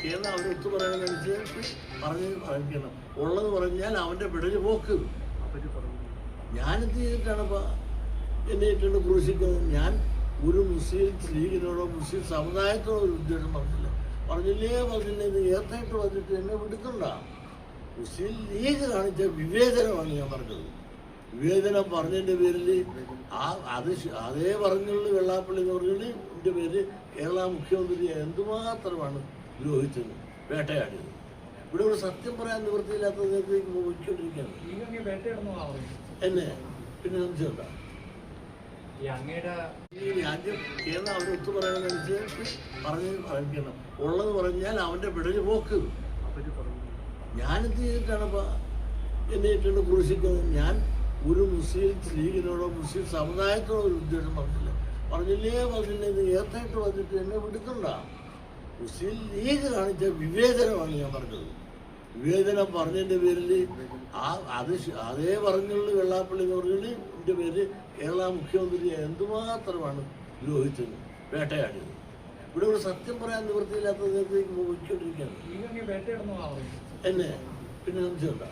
കേരളം അവരെ ഒത്തു പറയണമെന്നനുസരിച്ച് പറഞ്ഞിരിക്കണം. ഉള്ളത് പറഞ്ഞാൽ അവൻ്റെ പിടല് പോക്ക്. ഞാനെന്ത് ചെയ്തിട്ടാണ് എന്നെ ഇട്ടുകൊണ്ട് ക്രൂശിക്കുന്നത്? ഞാൻ ഒരു മുസ്ലിം ലീഗിനോടോ മുസ്ലിം സമുദായത്തോടോ ഒരു ഉദ്ദേശം പറഞ്ഞില്ലേ എന്ന് ഏർത്തായിട്ട് വന്നിട്ട് എന്നെ വിടുക്കണ്ട. മുസ്ലിം ലീഗ് കാണിച്ച വിവേചനമാണ് ഞാൻ പറഞ്ഞത്. വിവേചനം പറഞ്ഞതിൻ്റെ പേരിൽ അതേ പറഞ്ഞുള്ള വെള്ളാപ്പള്ളി എന്ന് പറഞ്ഞാൽ എൻ്റെ പേര് കേരള മുഖ്യമന്ത്രി എന്തുമാത്രമാണ് ദ്രോഹിച്ചത്, വേട്ടയാടിയത്. ഇവിടെ ഒരു സത്യം പറയാൻ നിവൃത്തിയില്ലാത്ത നേരത്തേക്ക് പോയിക്കൊണ്ടിരിക്കുകയാണ് എന്നെ. പിന്നെ സംശയമുണ്ടോ? ഈ രാജ്യം കേരളം അവരെ ഒത്തു പറയണമെന്നനുസരിച്ച് പറഞ്ഞിരിക്കണം. ഉള്ളത് പറഞ്ഞാൽ അവൻ്റെ പിടല് പോക്ക്. ഞാനെന്ത് ചെയ്തിട്ടാണ് എന്നെ ഇട്ടുകൊണ്ട് ക്രൂശിക്കുന്നത്? ഞാൻ ഒരു മുസ്ലിം ലീഗിനോടോ മുസ്ലിം സമുദായത്തോടോ ഒരു ഉദ്ദേശം പറഞ്ഞില്ലേ എന്ന് ഏർത്തായിട്ട് വന്നിട്ട് എന്നെ വിടുക്കണ്ട. മുസ്ലിം ലീഗ് കാണിച്ച വിവേചനമാണ് ഞാൻ പറഞ്ഞത്. വിവേചനം പറഞ്ഞതിൻ്റെ പേരിൽ അതേ പറഞ്ഞുള്ള വെള്ളാപ്പള്ളി എന്ന് പറഞ്ഞാൽ എൻ്റെ പേര് കേരള മുഖ്യമന്ത്രി എന്തുമാത്രമാണ് ദ്രോഹിച്ചത്, വേട്ടയാടിയത്. ഇവിടെ ഒരു സത്യം പറയാൻ നിവൃത്തിയില്ലാത്ത നേരത്തേക്ക് പോയിക്കൊണ്ടിരിക്കുകയാണ് എന്നെ. പിന്നെ സംശയമുണ്ടോ?